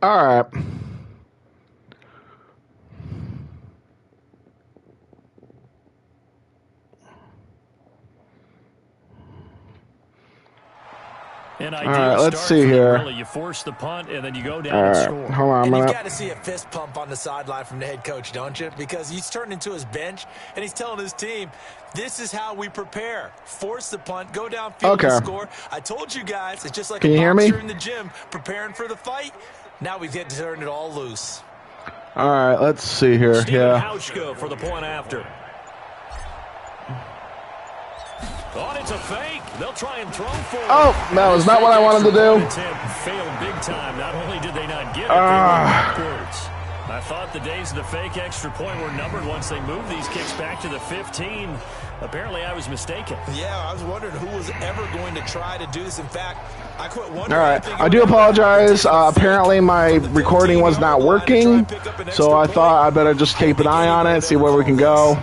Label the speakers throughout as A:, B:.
A: All right.
B: All
A: right, let's see here.
B: Really, you force the punt and then you go down and score.
A: Hold on a minute.
C: And you've got to see a fist pump on the sideline from the head coach, don't you? Because he's turned into his bench and he's telling his team, this is how we prepare. Force the punt, go downfield and score. I told you guys, it's just like a boxer in the gym preparing for the fight. Now we've had to turn it all loose.
A: All right, let's see here.
B: Hauschka for the point after. Oh, it's a fake. They'll try and throw for it.
A: Oh, that was not what I wanted to do.
B: Failed big time. Not only did they not get it, they went backwards. I thought the days of the fake extra point were numbered once they moved these kicks back to the 15. Apparently, I was mistaken.
C: Yeah, I was wondering who was ever going to try to do this. In fact, I quit wondering.
A: All right, I do apologize. Apparently, my recording was not working, so I thought I better just keep an eye on it, see where we can go.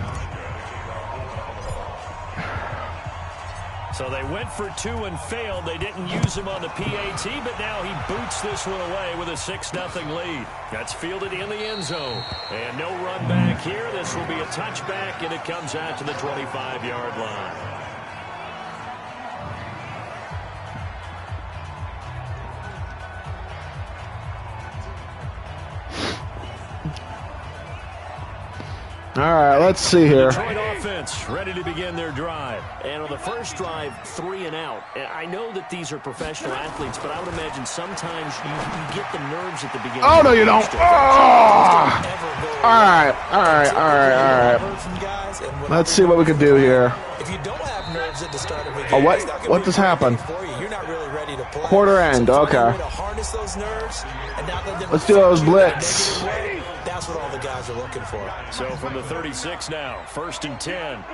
B: So they went for two and failed. They didn't use him on the PAT, but now he boots this one away with a 6-0 lead. That's fielded in the end zone. And no run back here. This will be a touchback, and it comes out to the 25-yard line.
A: All right, let's see here.
B: Detroit offense ready to begin their drive. And on the first drive, 3 and out. And I know that these are professional athletes, but I would imagine sometimes you get the nerves at the beginning.
A: Oh, no, you don't. Oh! All right. Let's see what we can do here.
C: If you don't have nerves at the start of a game,
A: what just happened?
C: You're not really ready to play.
A: Quarter end, okay. Let's do those blitz.
C: That's what all the guys are looking for.
B: So from the 36 now, 1st and 10.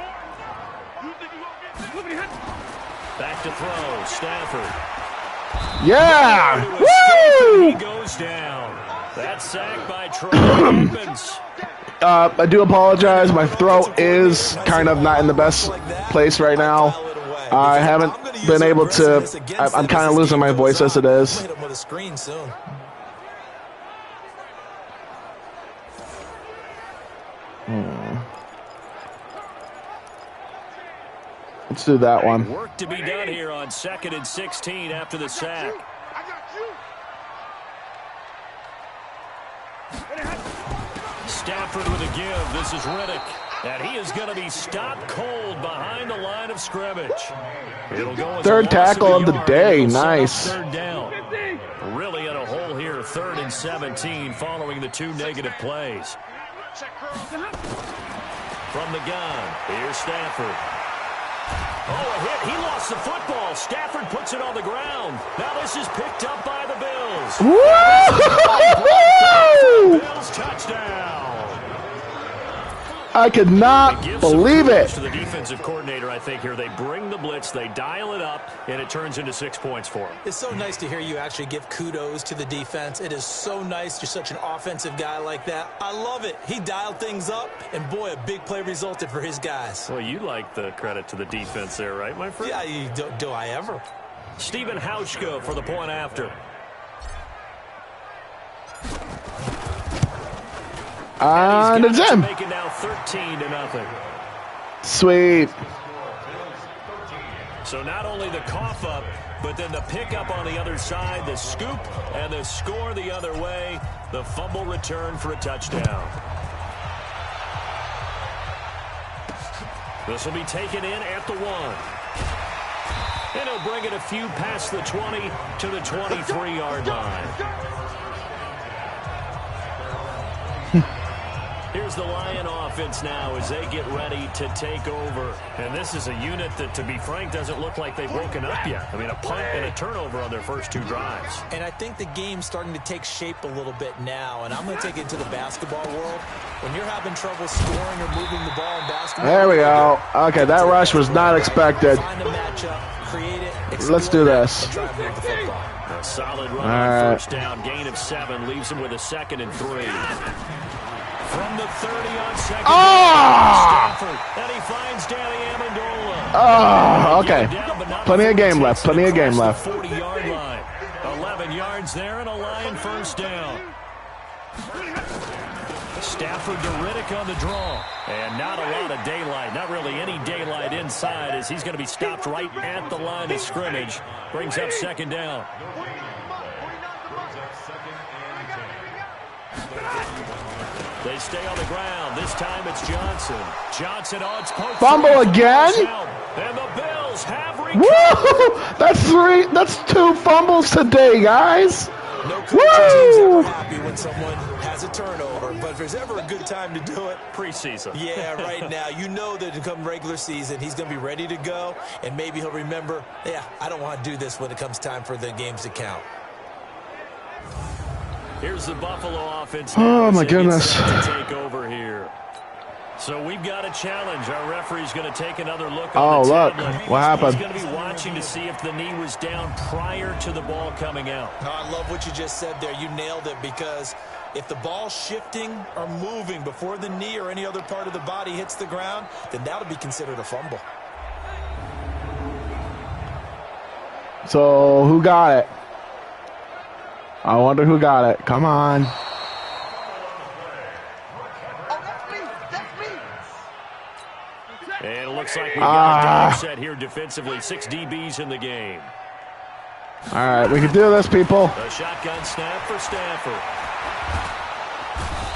B: Back to throw, Stafford.
A: Yeah!
B: Woo! He goes down. That sack by Troy Evans.
A: I do apologize. My throat is kind of not in the best place right now. I haven't been able to. I'm kind of losing my voice as it is. Let's do that one.
B: Work to be done here on 2nd and 16 after the sack. Stafford with a give. This is Riddick. And he is going to be stopped cold behind the line of scrimmage. It'll go
A: third tackle of the day. Nice.
B: Third down. Really in a hole here. 3rd and 17 following the 2 negative plays. From the gun, here's Stafford. Oh, a hit. He lost the football. Stafford puts it on the ground. Now this is picked up by the Bills.
A: Woo!
B: Bills touchdown.
A: I could not believe it.
B: To the defensive coordinator, I think, here. They bring the blitz, they dial it up, and it turns into 6 points for them.
C: It's so nice to hear you actually give kudos to the defense. It is so nice. You're such an offensive guy like that. I love it. He dialed things up, and boy, a big play resulted for his guys.
B: Well, you like the credit to the defense there, right, my friend?
C: Yeah, do I ever?
B: Stephen Hauschka for the point after.
A: And it's him.
B: Make it now 13-0.
A: Sweet.
B: So not only the cough up, but then the pickup on the other side, the scoop, and the score the other way. The fumble return for a touchdown. This will be taken in at the 1. And he'll bring it a few past the 20 to the 23-yard line. Here's the Lion offense now as they get ready to take over. And this is a unit that, to be frank, doesn't look like they've broken up yet. I mean, a punt and a turnover on their first 2 drives.
C: And I think the game's starting to take shape a little bit now. And I'm going to take it to the basketball world. When you're having trouble scoring or moving the ball in basketball.
A: There we go. Okay, that rush was not expected.
C: Find a matchup, create it,
A: let's do this.
B: A solid run on first down. Gain of 7 leaves him with a 2nd and 3. From the 30 on 2nd down, Stafford, and he finds Danny Amendola.
A: Oh, okay. Plenty of game left. 40-yard
B: line. 11 yards there and a Lion first down. back on the draw. And not a lot of daylight, not really any daylight inside, as he's going to be stopped right at the line of scrimmage. Brings up second down. They stay on the ground. This time it's Johnson. Johnson on its post.
A: Fumble again?
B: And the Bills have recovered.
A: Woo! That's 2 fumbles today, guys.
C: No coach team's ever happy when someone has a turnover, but if there's ever a good time to do it,
B: preseason.
C: Yeah, right now. You know that to come regular season, he's going to be ready to go, and maybe he'll remember, yeah, I don't want to do this when it comes time for the games to count.
B: Here's the Buffalo offense.
A: Oh, my goodness.
B: To take over here. So we've got a challenge. Our referee's going to take another look on
A: Oh,
B: the
A: look.
B: tablet.
A: What happened?
B: He's going to be watching to see if the knee was down prior to the ball coming out.
C: Oh, I love what you just said there. You nailed it, because if the ball's shifting or moving before the knee or any other part of the body hits the ground, then that'll be considered a fumble.
A: So, who got it? I wonder who got it. Come on.
B: And it looks like we've got a dog set here defensively. 6 DBs in the game.
A: All right, we can do this, people.
B: A shotgun snap for Stafford.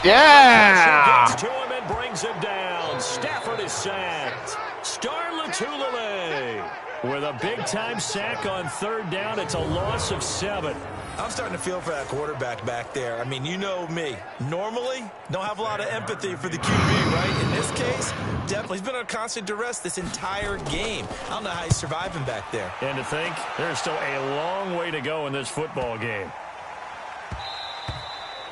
A: Yeah!
B: Gets to him and brings him down. Stafford is sacked. Starla Tulele with a big-time sack on 3rd down. It's a loss of 7.
C: I'm starting to feel for that quarterback back there. I mean, you know me. Normally, don't have a lot of empathy for the QB, right? In this case, definitely. He's been under constant duress this entire game. I don't know how he's surviving back there.
B: And to think, there's still a long way to go in this football game.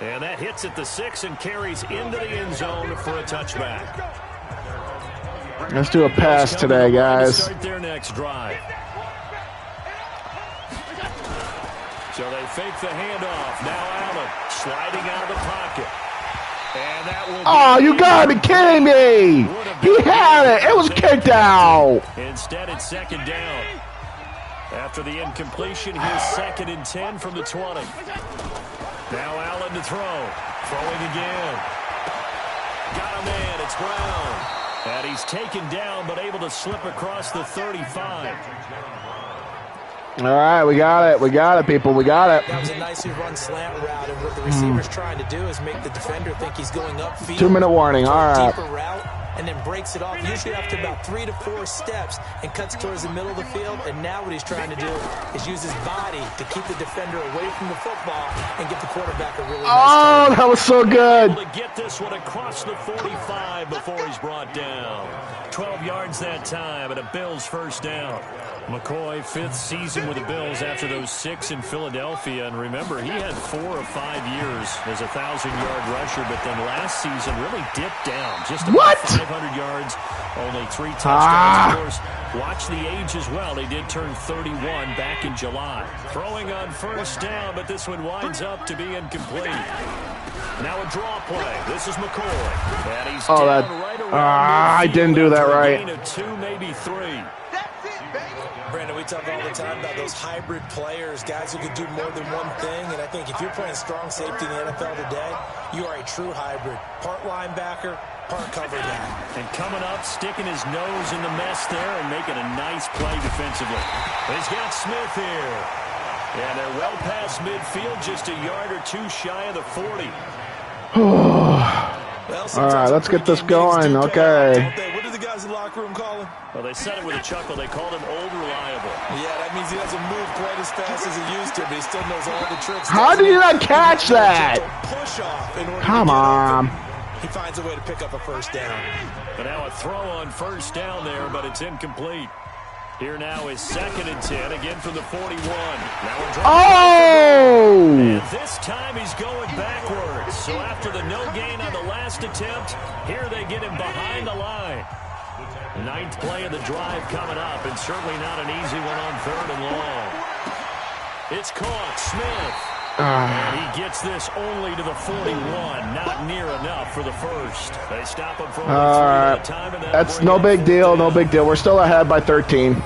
B: And that hits at the 6 and carries into the end zone for a touchback.
A: Let's do a pass today, guys.
B: Start their next drive. So they fake the handoff. Now Allen sliding out of the pocket. And that will
A: you gotta be kidding me! He had it! It was kicked out!
B: Instead, it's 2nd down. After the incompletion, here's 2nd and 10 from the 20. Now Allen to throw. Throwing again. Got a man. It's Brown. And he's taken down, but able to slip across the 35.
A: All right, we got it. We got it, people. We got it.
C: That was a nicely run slant route, and what the receiver's trying to do is make the defender think he's going upfield.
A: 2-minute warning. All right.
C: Deeper route, and then breaks it off, usually after about 3 to 4 steps, and cuts towards the middle of the field. And now what he's trying to do is use his body to keep the defender away from the football and get the quarterback a really nice target.
A: That was so good.
B: Able to get this one across the 45 before he's brought down. 12 yards that time, and a Bills 1st down. McCoy, 5th season with the Bills after those 6 in Philadelphia. And remember, he had 4 or 5 years as a 1,000-yard rusher, but then last season really dipped down. Just about 500 yards, only 3 touchdowns. Of course, watch the age as well. He did turn 31 back in July. Throwing on 1st down, but this one winds up to be incomplete. Now a draw play. This is McCoy. And he's down right around
A: I didn't do that right.
B: A gain of 2, maybe 3.
C: Brandon, we talk all the time about those hybrid players, guys who can do more than one thing. And I think if you're playing strong safety in the NFL today, you are a true hybrid. Part linebacker, part cover guy.
B: And coming up, sticking his nose in the mess there and making a nice play defensively. He's got Smith here. And they're well past midfield, just a yard or 2 shy of the 40.
A: All right, let's get this going. Okay.
C: What do the guys in the locker room call him?
B: Well, they said it with a chuckle. They called him Old Reliable.
C: Yeah, that means he doesn't move quite as fast as he used to, but he still knows all the tricks.
A: How did you not catch that?
C: Push off in order
A: Come
C: to get
A: on.
C: open. He finds a way to pick up a 1st down.
B: But now a throw on 1st down there, but it's incomplete. Here now is 2nd and 10, again from the 41. Now a drop. And this time he's going backwards. So after the no gain on the last attempt, here they get him behind the line. 9th play of the drive coming up, and certainly not an easy one on 3rd and long. It's caught. Smith. And he gets this only to the 41. Not near enough for the 1st. They stop him for only 3 at a time. And
A: that's no big deal. No big deal. We're still ahead by 13.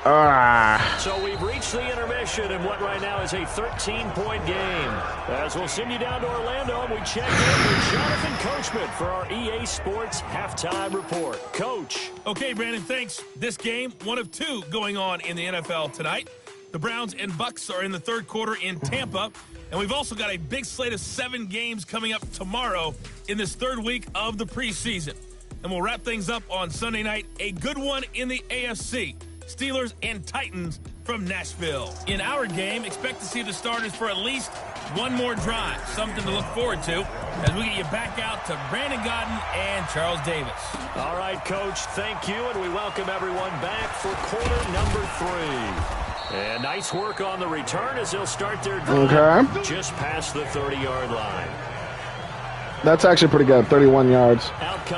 B: So we've reached the intermission in what right now is a 13-point game. As we'll send you down to Orlando, and we check in with Jonathan Coachman for our EA Sports Halftime Report. Coach.
D: Okay, Brandon, thanks. This game, one of two going on in the NFL tonight. The Browns and Bucks are in the third quarter in Tampa. And we've also got a big slate of 7 games coming up tomorrow in this third week of the preseason. And we'll wrap things up on Sunday night, a good one in the AFC. Steelers and Titans from Nashville. In our game, expect to see the starters for at least one more drive. Something to look forward to as we get you back out to Brandon Godden and Charles Davis.
B: All right, Coach, thank you, and we welcome everyone back for quarter number 3. And nice work on the return as they'll start their drive just past the 30-yard line.
A: That's actually pretty good, 31 yards.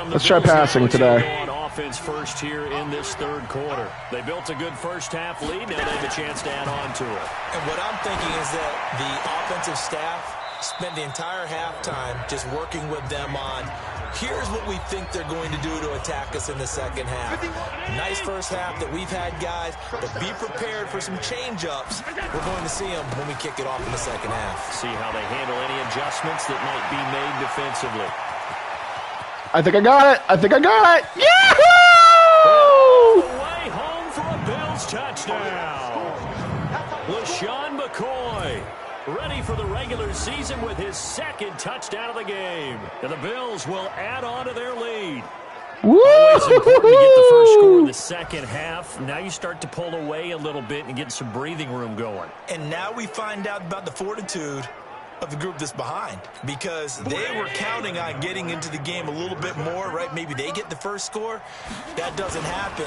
A: Let's try passing today.
B: Offense first here in this third quarter. They built a good first half lead. Now they have a chance to add on to it.
C: And what I'm thinking is that the offensive staff spent the entire halftime just working with them on, here's what we think they're going to do to attack us in the second half. Nice first half that we've had, guys, but be prepared for some change-ups. We're going to see them when we kick it off in the second half.
B: See how they handle any adjustments that might be made defensively.
A: I think I got it. I think I got it. Yahoo!
B: Way home for a Bills touchdown. LaShawn McCoy ready for the regular season with his second touchdown of the game. And the Bills will add on to their lead. Always important to get the first score in the second half. Now you start to pull away a little bit and get some breathing room going.
C: And now we find out about the fortitude of the group that's behind, because they were counting on getting into the game a little bit more, right? Maybe they get the first score. That doesn't happen.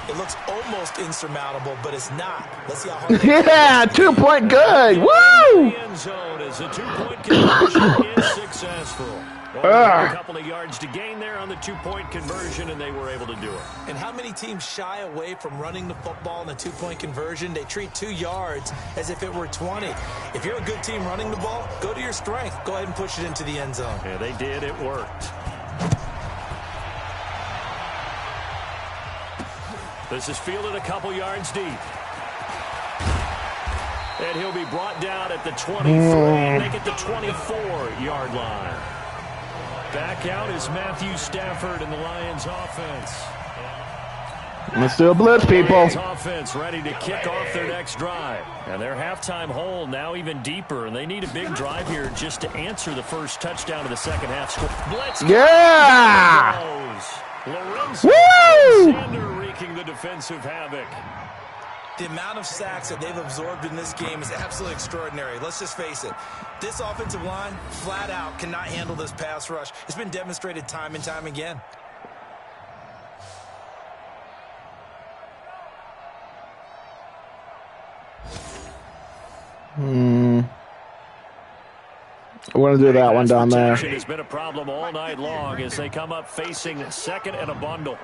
C: It looks almost insurmountable, but it's not. Let's see how hard
A: yeah, 2-point good. Woo!
B: The end zone as a 2-point conversion is successful. A couple of yards to gain there on the 2-point conversion, and they were able to do it.
C: And how many teams shy away from running the football in the 2-point conversion? They treat 2 yards as if it were 20. If you're a good team running the ball, go to your strength. Go ahead and push it into the end zone.
B: Yeah, they did. It worked. This is fielded a couple yards deep. And he'll be brought down at the 23 and make it the 24-yard line. Back out is Matthew Stafford in the Lions offense.
A: Let's do a blitz, people.
B: Lions offense ready to kick off their next drive. And their halftime hole now even deeper, and they need a big drive here just to answer the first touchdown of the second half score. Blitz.
A: Yeah!
B: Lorenzo Alexander wreaking the defensive havoc.
C: The amount of sacks that they've absorbed in this game is absolutely extraordinary. Let's just face it. This offensive line, flat out, cannot handle this pass rush. It's been demonstrated time and time again.
A: We're going to do that one down there.
B: Has been a problem all night long as they come up facing second and a bundle.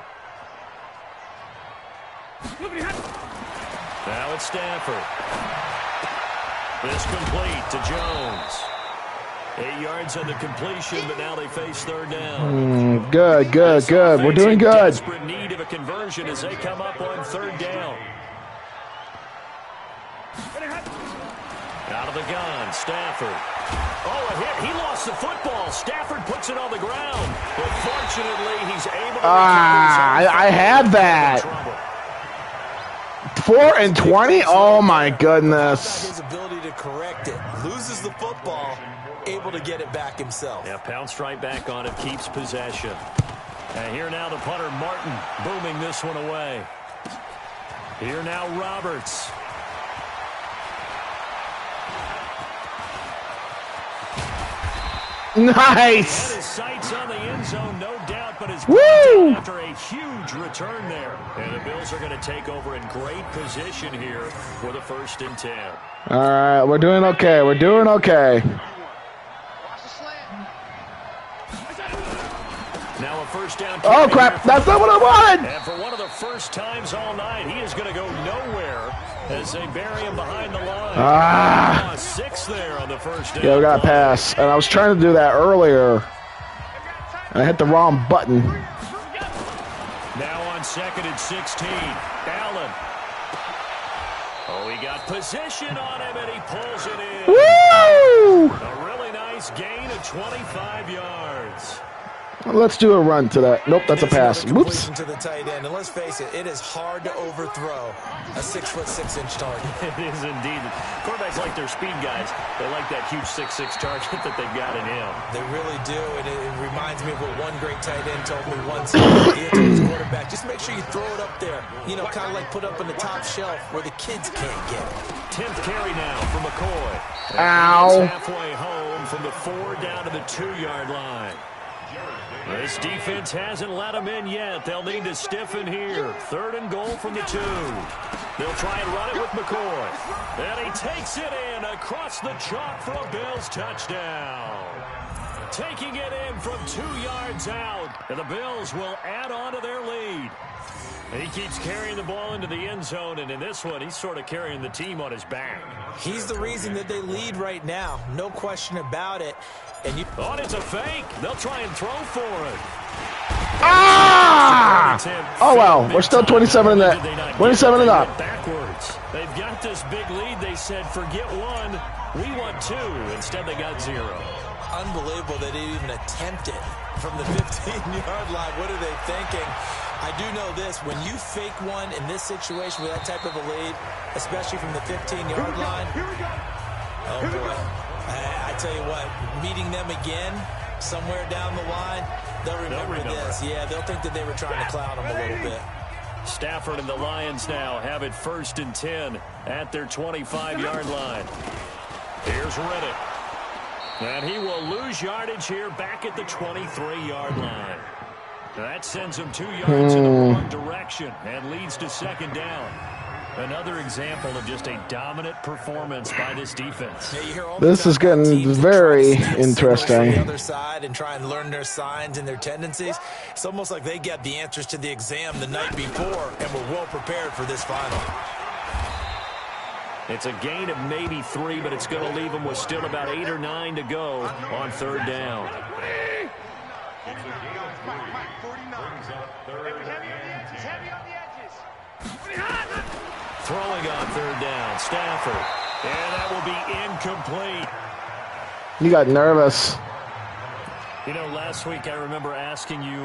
B: Now it's Stafford. This complete to Jones. 8 yards on the completion, but now they face third down.
A: Good. We're doing good.
B: Desperate need of a conversion as they come up on third down. Out of the gun, Stafford. Oh, a hit. He lost the football. Stafford puts it on the ground. But fortunately, he's able to
A: I had that. 4 and 20? Oh, my goodness.
C: His ability to correct it. Loses the football. Able to get it back himself.
B: Yeah, pounced right back on it. Keeps possession. And here now the punter, Martin, booming this one away. Here now Roberts.
A: Nice.
B: And his sights on the end zone, no doubt, but his after a huge return there. And the Bills are going to take over in great position here for the 1st and 10.
A: All right, we're doing okay. We're doing okay.
B: Now a first down.
A: Oh, crap. That's not what I wanted.
B: And for one of the first times all night, he is going to go nowhere as they bury him behind the line. 6 there on the first down.
A: Yeah, we got to pass. And I was trying to do that earlier. And I hit the wrong button.
B: Now on 2nd and 16. Allen. Oh, he got position on him, and he pulls it in.
A: Woo!
B: A really nice gain of 25 yards.
A: Let's do a run to that. Nope, that's a pass. Whoops.
C: To the tight end, and let's face it, it is hard to overthrow a 6'6" target.
B: It is indeed. Quarterbacks like their speed guys. They like that huge 6'6" target that they've got in him.
C: They really do, and it reminds me of what one great tight end told me once. He told his quarterback, just make sure you throw it up there. You know, kind of like put up on the top shelf where the kids can't get it.
B: 10th carry now for McCoy.
A: Ow.
B: Halfway home from the 4 down to the 2-yard line. This defense hasn't let them in yet. They'll need to stiffen here. 3rd and goal from the 2. They'll try and run it with McCoy. And he takes it in across the chalk for a Bills touchdown. Taking it in from 2 yards out. And the Bills will add on to their lead. And he keeps carrying the ball into the end zone. And in this one, he's sort of carrying the team on his back.
C: He's the reason that they lead right now. No question about it. And
B: it's a fake. They'll try and throw for it.
A: Ah! Oh, well. We're still 27 and up. 27 and up.
B: Backwards. They've got this big lead. They said, forget 1. We want 2. Instead, they got 0.
C: Unbelievable that they even attempt it from the 15-yard line. What are they thinking? I do know this. When you fake one in this situation with that type of a lead, especially from the 15-yard line, oh, boy. I tell you what, meeting them again somewhere down the line, they'll remember this. Yeah, they'll think that they were trying to clown them a little bit.
B: Stafford and the Lions now have it 1st and 10 at their 25-yard line. Here's Riddick. And he will lose yardage here back at the 23-yard line. That sends him 2 yards in the wrong direction and leads to 2nd down. Another example of just a dominant performance by this defense.
A: This is getting very interesting.
C: The other side and try and learn their signs and their tendencies. It's almost like they got the answers to the exam the night before and were well prepared for this final.
B: It's a gain of maybe 3, but it's going to leave them with still about 8 or 9 to go on 3rd down. Throwing on 3rd down, Stafford. And that will be incomplete.
A: You got nervous.
B: You know, last week I remember asking you,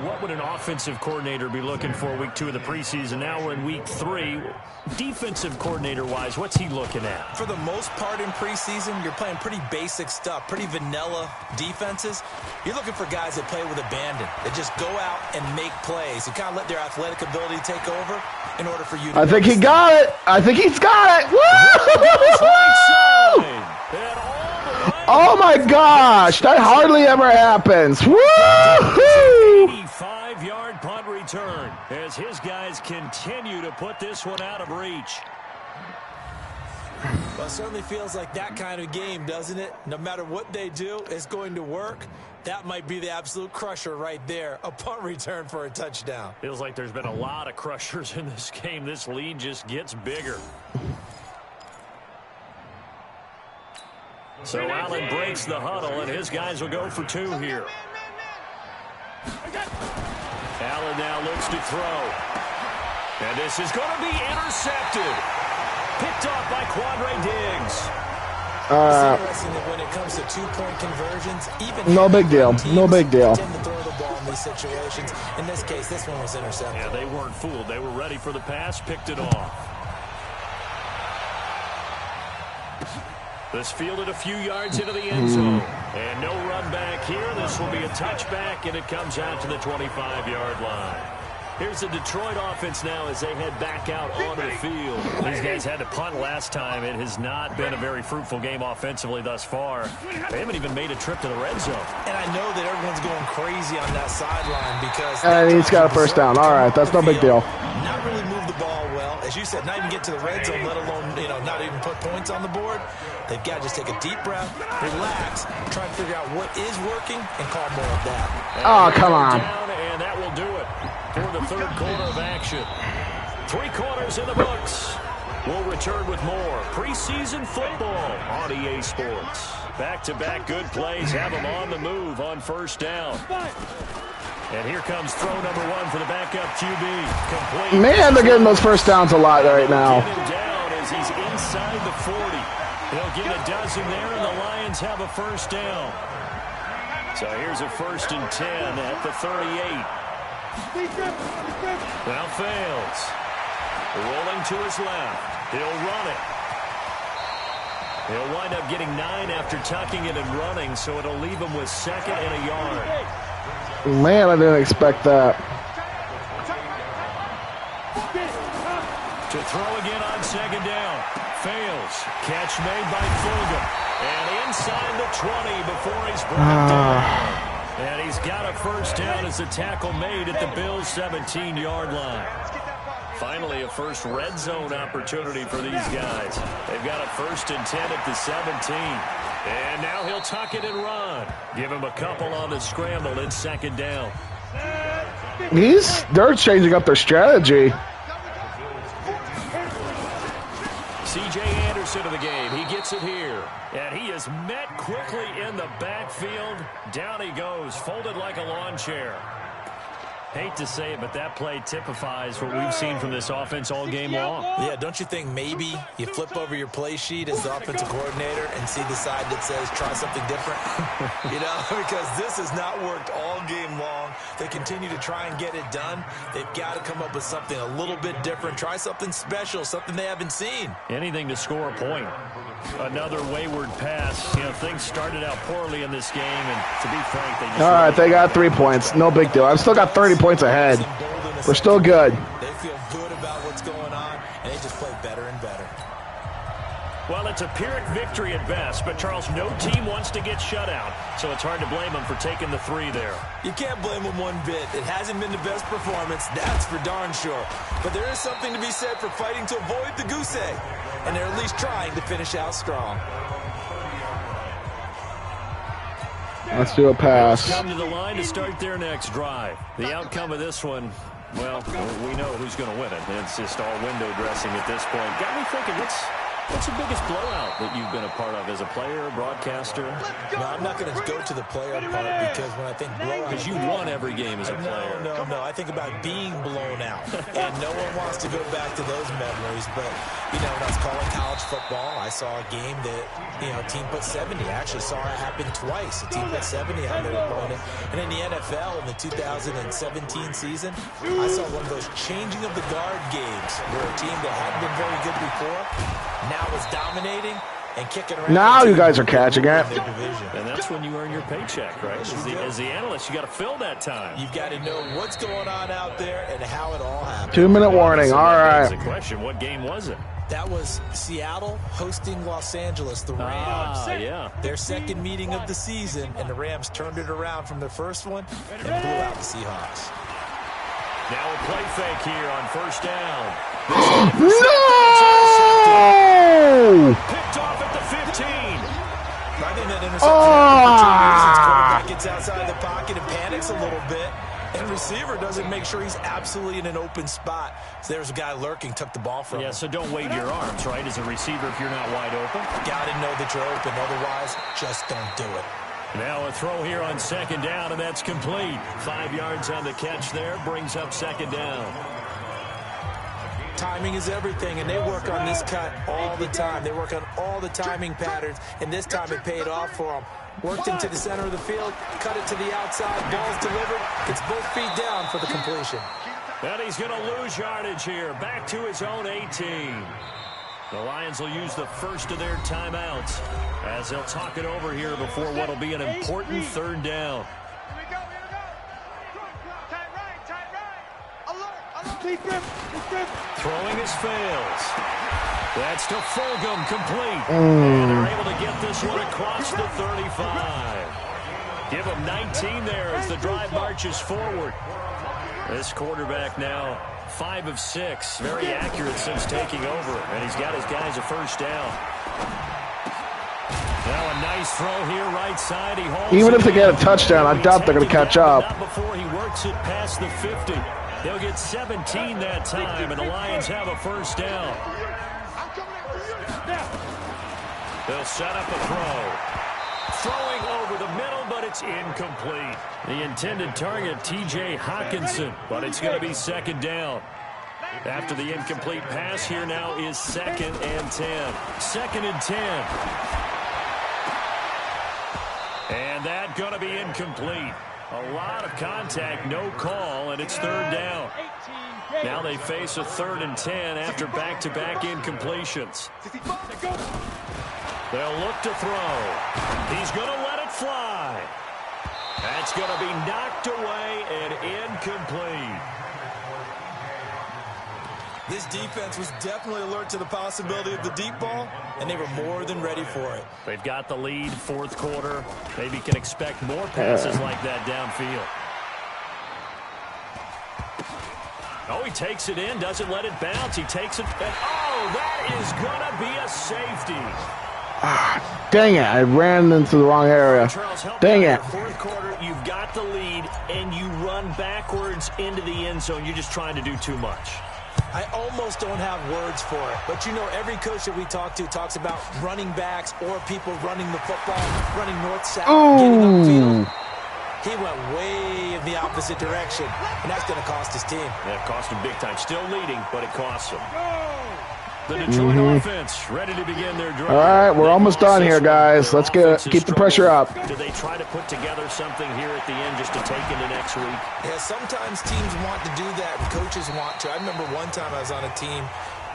B: what would an offensive coordinator be looking for week 2 of the preseason? Now we're in week 3. Defensive coordinator-wise, what's he looking at?
C: For the most part in preseason, you're playing pretty basic stuff, pretty vanilla defenses. You're looking for guys that play with abandon, that just go out and make plays and kind of let their athletic ability take over in order for you to...
A: I think he got it. I think he's got it. Woo! Oh my gosh, that hardly ever happens. Woo!
B: 85-yard punt return as his guys continue to put this one out of reach.
C: Well, it certainly feels like that kind of game, doesn't it? No matter what they do, it's going to work. That might be the absolute crusher right there. A punt return for a touchdown.
B: Feels like there's been a lot of crushers in this game. This lead just gets bigger. So Allen breaks the huddle, and his guys will go for 2 here. Allen now looks to throw. And this is going to be intercepted. Picked off by Quandre Diggs.
C: It's interesting that when it comes to 2-point conversions, even
A: no big deal. No big deal.
C: Tend to throw the ball in these situations. In this case, this one was intercepted.
B: Yeah, they weren't fooled. They were ready for the pass, picked it off. This fielded a few yards into the end zone. And no run back here. This will be a touchback, and it comes out to the 25-yard line. Here's the Detroit offense now as they head back out onto the field. These guys had to punt last time. It has not been a very fruitful game offensively thus far. They haven't even made a trip to the red zone.
C: And I know that everyone's going crazy on that sideline because...
A: And he's got a first down. All right, that's no big deal.
C: Not really move the ball well. As you said, not even get to the red zone, let alone, not even put points on the board. They've got to just take a deep breath, relax, try and figure out what is working, and call more of that.
A: Oh, come on.
B: And that will do it for the 3rd quarter of action. 3 quarters in the books. We'll return with more preseason football on EA Sports. Back-to-back good plays have them on the move on 1st down. And here comes throw number 1 for the backup QB. Complete.
A: Man, they're getting those first downs a lot right now.
B: Down as he's inside the 40. He'll get a dozen there, and the Lions have a first down. So here's a 1st and 10 at the 38. Now fails. Rolling to his left. He'll run it. He'll wind up getting 9 after tucking it and running, so it'll leave him with 2nd and a yard.
A: Man, I didn't expect that.
B: To throw again on 2nd down. Fails. Catch made by Fulgham. And inside the 20 before he's brought down. And he's got a first down as the tackle made at the Bills' 17-yard line. Finally, a first red zone opportunity for these guys. They've got a 1st and 10 at the 17. And now he'll tuck it and run. Give him a couple on the scramble in 2nd down.
A: They're changing up their strategy.
B: C.J. Anderson of the game. He gets it here. And he is met quickly in the backfield. Down he goes, folded like a lawn chair. Hate to say it, but that play typifies what we've seen from this offense all game long.
C: Yeah, don't you think maybe you flip over your play sheet as the offensive coordinator and see the side that says try something different? You know, because this has not worked all game long. They continue to try and get it done. They've got to come up with something a little bit different. Try something special, something they haven't seen.
B: Anything to score a point. Another wayward pass. You know, things started out poorly in this game, and to be frank, they just...
A: All right, they got 3 points. No big deal. I've still got 30 points ahead. We're still good.
C: They feel good about what's going on, and they just play better and better.
B: Well, it's a Pyrrhic victory at best, but, Charles, no team wants to get shut out, so it's hard to blame them for taking the 3 there.
C: You can't blame them one bit. It hasn't been the best performance, that's for darn sure. But there is something to be said for fighting to avoid the goose egg, and they're at least trying to finish out strong.
A: Let's do a pass.
B: Come to the line to start their next drive. The outcome of this one, well, we know who's going to win it. It's just all window dressing at this point. Got me thinking, what's the biggest blowout that you've been a part of as a player, broadcaster?
C: No, I'm not going to go to the player part because when I think blowout...
B: Because you won every game as a player.
C: No. I think about being blown out. And no one wants to go back to those memories. But, you know, when I was calling college football, I saw a game that, you know, a team put 70. I actually saw it happen twice. A team put 70 on their opponent. And in the NFL, in the 2017 season, I saw one of those changing of the guard games where a team that hadn't been very good before now is dominating and kicking around.
A: Now you guys are catching it.
B: And that's when you earn your paycheck, right? As the analyst, you got to fill that time.
C: You've got to know what's going on out there and how it all happened.
A: 2-minute warning. All right.
B: The question: what game was it?
C: That was Seattle hosting Los Angeles, the Rams.
B: Yeah.
C: Their second meeting of the season, and the Rams turned it around from their first one and blew out the Seahawks.
B: Now a play fake here on 1st down.
A: No!
B: Picked off at the 15.
C: I think that interception quarterback gets outside the pocket and panics a little bit, and receiver doesn't make sure he's absolutely in an open spot. So there's a guy lurking, took the ball from him.
B: Yeah, so don't wave your arms, right, as a receiver if you're not wide open.
C: Got to know that you're open. Otherwise, just don't do it.
B: Now a throw here on 2nd down, and that's complete. 5 yards on the catch there, brings up 2nd down.
C: Timing is everything, and they work on this cut all the time. They work on all the timing patterns, and this time it paid off for them. Worked into the center of the field, cut it to the outside, ball's delivered. It's both feet down for the completion.
B: And he's going to lose yardage here, back to his own 18. The Lions will use the first of their timeouts as they'll talk it over here before what will be an important 3rd down. Throwing his fails. That's to Fulgham, complete. And they're able to get this one across the 35. Give him 19 there as the drive marches forward. This quarterback now 5 of 6. Very accurate since taking over. And he's got his guys a first down. Now a nice throw here right side. He holds
A: Even if they get a touchdown, I doubt they're going to catch up.
B: Not before he works it past the 50. They'll get 17 that time, and the Lions have a first down. They'll set up a throw. Throwing over the middle, but it's incomplete. The intended target, T.J. Hawkinson, but it's going to be 2nd down. After the incomplete pass, here now is 2nd and 10. 2nd and 10. And that going to be incomplete. A lot of contact, no call, and it's 3rd down. Now they face a 3rd and 10 after back-to-back incompletions. They'll look to throw. He's going to let it fly. That's going to be knocked away and incomplete.
C: This defense was definitely alert to the possibility of the deep ball, and they were more than ready for it.
B: They've got the lead, 4th quarter. Maybe can expect more passes like that downfield. Oh, he takes it in, doesn't let it bounce. He takes it, and oh, that is going to be a safety.
A: Dang it, I ran into the wrong area.
B: Charles,
A: Dang it.
B: 4th quarter, you've got the lead, and you run backwards into the end zone. You're just trying to do too much.
C: I almost don't have words for it, but you know, every coach that we talk to talks about running backs or people running the football, running north-south, getting upfield. He went way in the opposite direction, and that's going to cost his team.
B: That cost him big time. Still leading, but it costs him. The Detroit offense ready to begin their drive.
A: All right, we're almost done here, guys. Let's keep the pressure up.
B: Do they try to put together something here at the end just to take into next week?
C: Yeah, sometimes teams want to do that, and coaches want to. I remember one time I was on a team,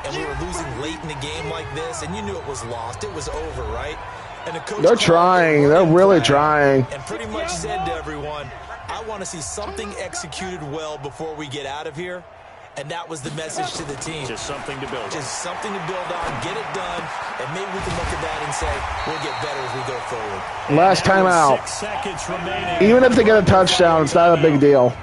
C: and we were losing late in the game like this, and you knew it was lost. It was over, right? And the coach
A: They're trying. They're really trying.
C: And pretty much said to everyone, I want to see something executed well before we get out of here. And that was the message to the team.
B: Just something to build on.
C: Just something to build on, get it done, and maybe we can look at that and say, we'll get better as we go forward.
A: Last time out.
B: 6 seconds remaining.
A: Even if they get a touchdown, it's not a big deal.
B: One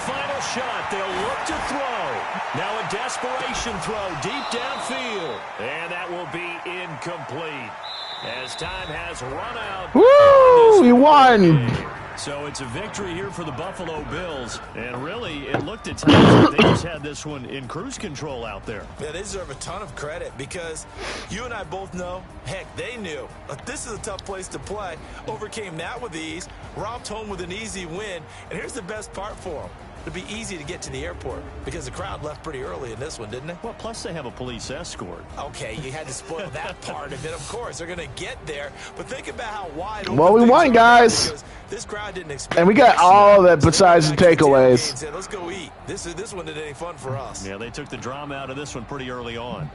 B: final shot. They'll look to throw. Now a desperation throw deep downfield. And that will be incomplete. As time has run out.
A: Woo! We won.
B: So it's a victory here for the Buffalo Bills. And really, it looked at times like they just had this one in cruise control out there.
C: Yeah, they deserve a ton of credit because you and I both know, heck, they knew. But this is a tough place to play. Overcame that with ease, romped home with an easy win. And here's the best part for them. It'd be easy to get to the airport because the crowd left pretty early in this one, didn't it?
B: Well, plus they have a police escort.
C: Okay, you had to spoil that part of it. Of course, they're going to get there. But think about how wide open.
A: Well, we won, guys.
C: This crowd didn't expect.
A: And we got all of it besides the takeaways.
C: Said, let's go eat. This one isn't any fun for us.
B: Yeah, they took the drama out of this one pretty early on.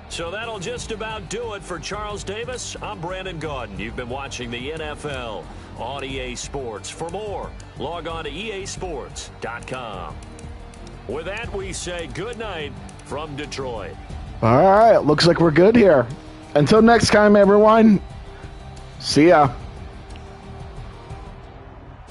B: So that'll just about do it for Charles Davis. I'm Brandon Gaudin. You've been watching the NFL on EA Sports. For more, log on to easports.com. With that, we say good night from Detroit.
A: All right, looks like we're good here. Until next time, everyone. See ya.